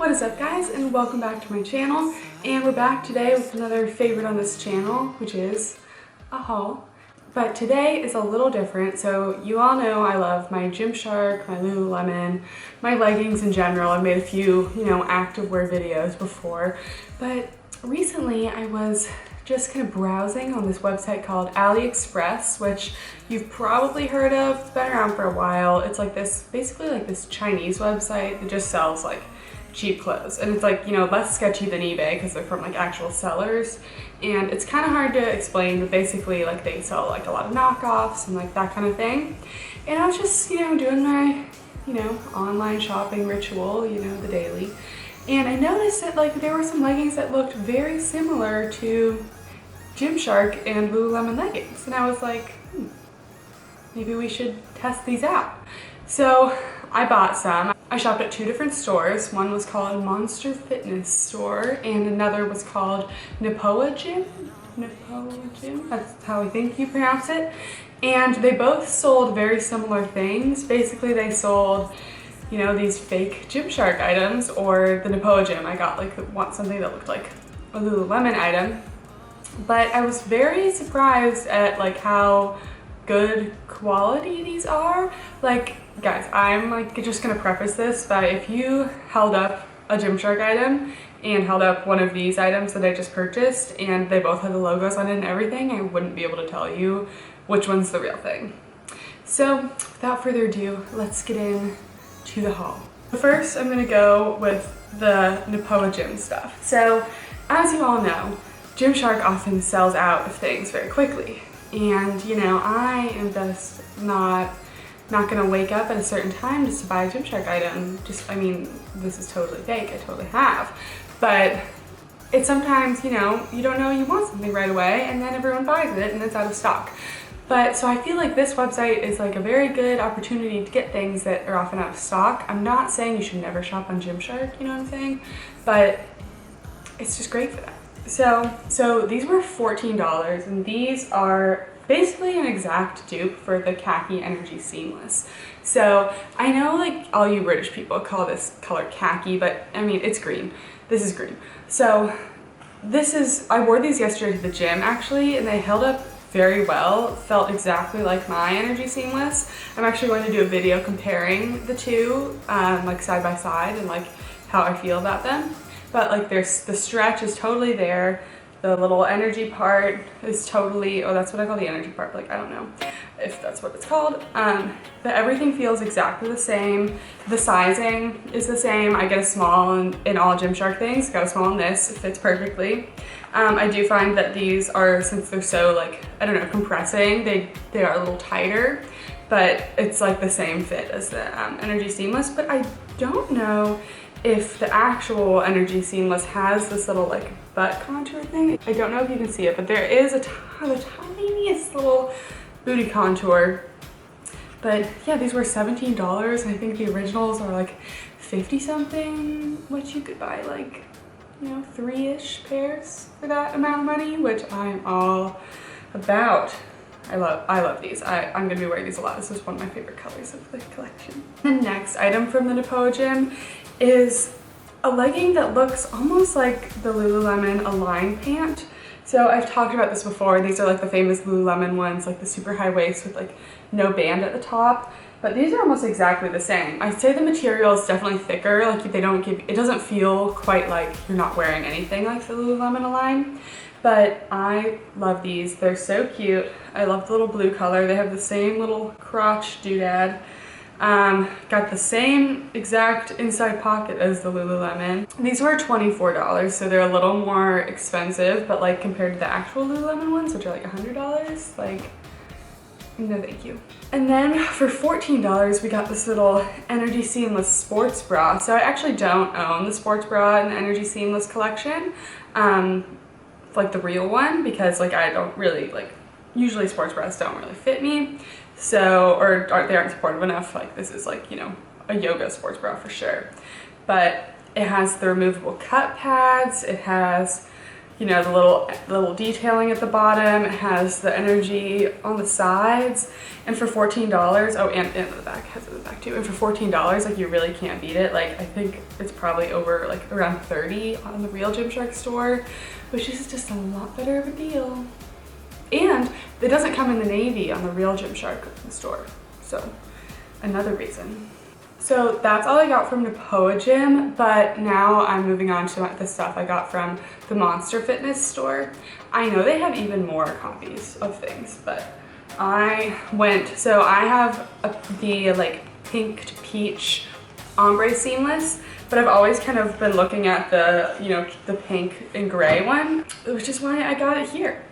What is up, guys, and welcome back to my channel. And we're back today with another favorite on this channel, which is a haul. But today is a little different. So you all know I love my Gymshark, my Lululemon, my leggings in general. I've made a few, activewear videos before. But recently I was just kind of browsing on this website called Aliexpress, which you've probably heard of. It's been around for a while. It's like this, basically like this Chinese website that just sells like cheap clothes, and it's like, less sketchy than eBay because they're from like actual sellers, and it's kind of hard to explain, but basically like they sell like a lot of knockoffs and like that kind of thing. And I was just doing my online shopping ritual, the daily, and I noticed that like there were some leggings that looked very similar to Gymshark and Lululemon leggings, and I was like, maybe we should test these out. So I bought some. I shopped at two different stores. One was called Monster Fitness Store and another was called Nepoagym. Nepoagym, that's how I think you pronounce it. And they both sold very similar things. Basically they sold, these fake Gymshark items, or the Nepoagym. I got something that looked like a Lululemon item. But I was very surprised at like how good quality these are. Like, guys, I'm like just gonna preface this by, if you held up a Gymshark item and held up one of these items that I just purchased and they both had the logos on it and everything, I wouldn't be able to tell you which one's the real thing. So without further ado, let's get into the haul. First, I'm gonna go with the Nepoagym stuff. So as you all know, Gymshark often sells out of things very quickly. And I am just not gonna wake up at a certain time just to buy a Gymshark item. This is totally fake, I totally have. But it's sometimes, you don't know you want something right away and then everyone buys it and it's out of stock. But so I feel like this website is like a very good opportunity to get things that are often out of stock. I'm not saying you should never shop on Gymshark, you know what I'm saying? But it's just great for that. So these were $14, and these are basically an exact dupe for the khaki Energy Seamless. So I know like all you British people call this color khaki, but it's green. This is green. So I wore these yesterday to the gym actually, and they held up very well. Felt exactly like my Energy Seamless. I'm actually going to do a video comparing the two, like side by side, and like how I feel about them. But like the stretch is totally there. The little energy part is totally, that's what I call the energy part. Like, I don't know if that's what it's called. But everything feels exactly the same. The sizing is the same. I get a small in all Gymshark things. Got a small in this, it fits perfectly. I do find that these are, since they're so like, compressing, they are a little tighter, but it's like the same fit as the Energy Seamless. But I don't know if the actual Energy Seamless has this little like butt contour thing. I don't know if you can see it, but there is the tiniest little booty contour. But yeah, these were $17. I think the originals are like 50 something, which you could buy like, 3-ish pairs for that amount of money, which I'm all about. I love these. I'm gonna be wearing these a lot. This is one of my favorite colors of the collection. The next item from the Nepoagym is a legging that looks almost like the Lululemon Align pant. So I've talked about this before. These are like the famous Lululemon ones, like the super high waist with like no band at the top. But these are almost exactly the same. I'd say the material is definitely thicker. Like it doesn't feel quite like you're not wearing anything like the Lululemon Align. But I love these. They're so cute. I love the little blue color. They have the same little crotch doodad. Got the same exact inside pocket as the Lululemon. These were $24, so they're a little more expensive, but like compared to the actual Lululemon ones, which are like $100, like, no thank you. And then for $14, we got this little Energy Seamless sports bra. So I actually don't own the sports bra in the Energy Seamless collection, like the real one, because like I don't really like, usually sports bras don't really fit me. So, or they aren't supportive enough. Like this is like, a yoga sports bra for sure. But it has the removable cut pads. It has, you know, the little detailing at the bottom. It has the energy on the sides. And for $14, oh, and the back, has it in the back too. And for $14, like, you really can't beat it. Like, I think it's probably over, like, around 30 on the real Gymshark store, which is just a lot better of a deal. And it doesn't come in the navy on the real Gymshark store. So, another reason. So that's all I got from Nepoagym, but now I'm moving on to the stuff I got from the Monster Fitness store. I know they have even more copies of things, but so I have the like pink to peach ombre seamless, but I've always kind of been looking at the, you know, the pink and gray one, which is why I got it here.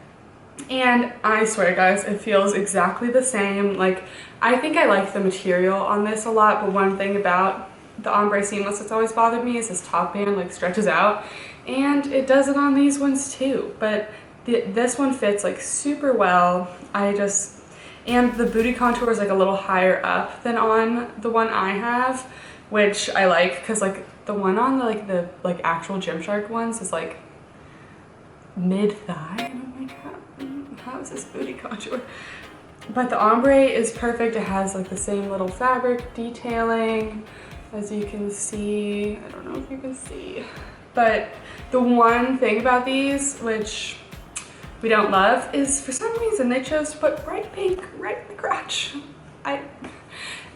And I swear guys, it feels exactly the same. Like, I think I like the material on this a lot, but one thing about the ombre seamless that's always bothered me is this top band like stretches out, and it does it on these ones too. But this one fits like super well. And the booty contour is like a little higher up than on the one I have, which I like, because like the one on the actual Gymshark ones is like mid-thigh, and I'm like, how is this booty contour? But the ombre is perfect. It has like the same little fabric detailing, as you can see. I don't know if you can see, but the one thing about these, which we don't love, is for some reason they chose to put bright pink right in the crotch. I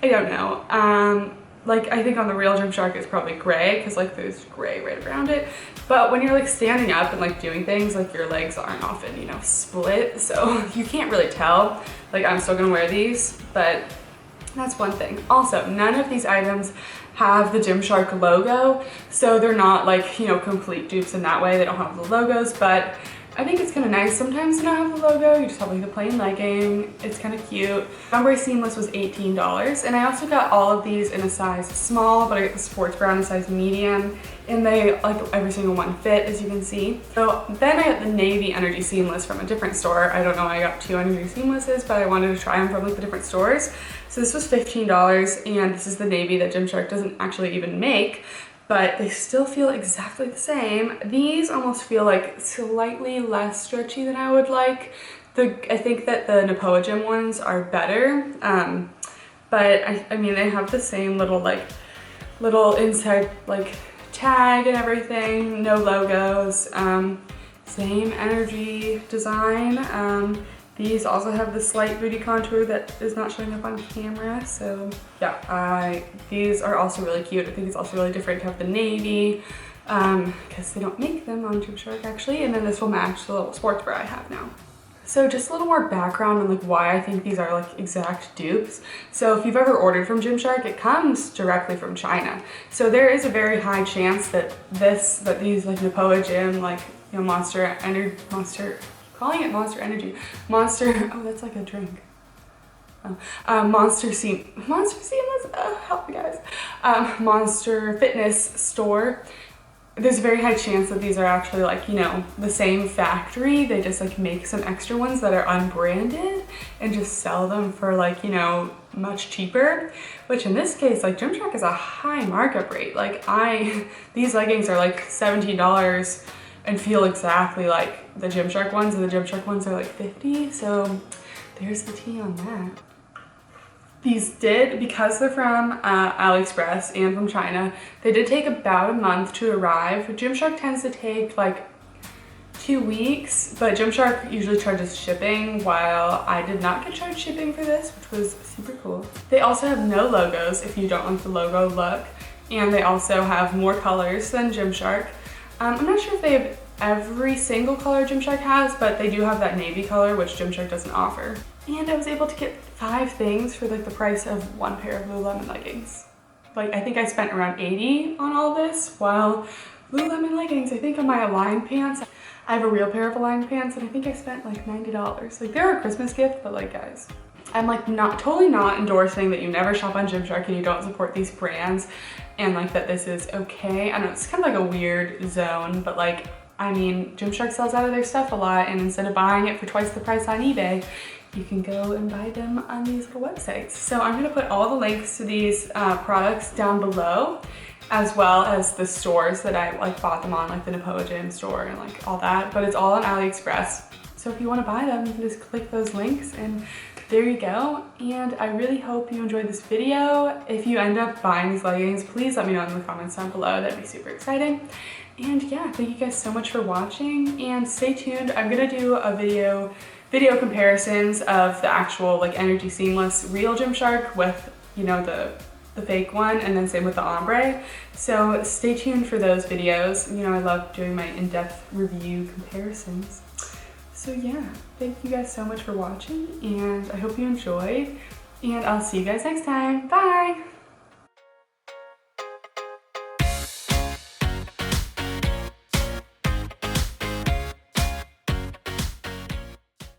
don't know. Like, I think on the real Gymshark it's probably gray, because like there's gray right around it. But when you're like standing up and like doing things, like your legs aren't often, you know, split, so you can't really tell. Like, I'm still gonna wear these, but that's one thing. Also, none of these items have the Gymshark logo, so they're not like, you know, complete dupes in that way. They don't have the logos, but I think it's kind of nice sometimes to not have the logo. You just have like the plain legging. It's kind of cute. Ombre seamless was $18, and I also got all of these in a size small, but I got the sports bra in a size medium, and they, like, every single one fit, as you can see. So then I got the navy energy seamless from a different store. I don't know why I got two energy seamlesses, but I wanted to try them from like the different stores. So this was $15, and this is the navy that Gymshark doesn't actually even make, but they still feel exactly the same. These almost feel like slightly less stretchy than I would like. I think that the Nepoagym ones are better, but I mean, they have the same little inside like tag and everything, no logos, same energy design. These also have the slight booty contour that is not showing up on camera, so yeah, these are also really cute. I think it's also really different to have the navy, because they don't make them on Gymshark actually, and then this will match the little sports bra I have now. So just a little more background on like why I think these are like exact dupes. So if you've ever ordered from Gymshark, it comes directly from China. So there is a very high chance that these like Nepoagym, like, you know, Monster, calling it Monster Energy. Oh, that's like a drink. Monster Seamless, help me guys. Monster Fitness store. There's a very high chance that these are actually like, you know, the same factory. They just like make some extra ones that are unbranded and just sell them for like, you know, much cheaper. Which in this case, like, Gymshark is a high markup rate. Like, these leggings are like $17 and feel exactly like the Gymshark ones, and the Gymshark ones are like $50, so there's the tea on that. These did, because they're from Aliexpress and from China, they did take about a month to arrive. Gymshark tends to take like 2 weeks, but Gymshark usually charges shipping, while I did not get charged shipping for this, which was super cool. They also have no logos if you don't like the logo look, and they also have more colors than Gymshark. I'm not sure if they have every single color Gymshark has, but they do have that navy color, which Gymshark doesn't offer. And I was able to get 5 things for like the price of 1 pair of Lululemon leggings. Like, I think I spent around $80 on all this, while Lululemon leggings, I think on my Align pants, I have a real pair of Align pants, and I think I spent like $90. Like, they're a Christmas gift, but like, guys, I'm like totally not endorsing that you never shop on Gymshark and you don't support these brands, and like that this is okay. I don't know, it's kind of like a weird zone, but like, I mean, Gymshark sells out of their stuff a lot, and instead of buying it for twice the price on eBay, you can go and buy them on these little websites. So I'm gonna put all the links to these products down below, as well as the stores that I like bought them on, like the Nepoagym store and like all that, but it's all on Aliexpress. So if you want to buy them, you can just click those links and there you go. And I really hope you enjoyed this video. If you end up buying these leggings, please let me know in the comments down below. That'd be super exciting. And yeah, thank you guys so much for watching and stay tuned. I'm gonna do a video comparisons of the actual like Energy Seamless real Gymshark with, you know, the fake one, and then same with the ombre. So stay tuned for those videos. You know, I love doing my in-depth review comparisons. So yeah, thank you guys so much for watching, and I hope you enjoyed, and I'll see you guys next time. Bye!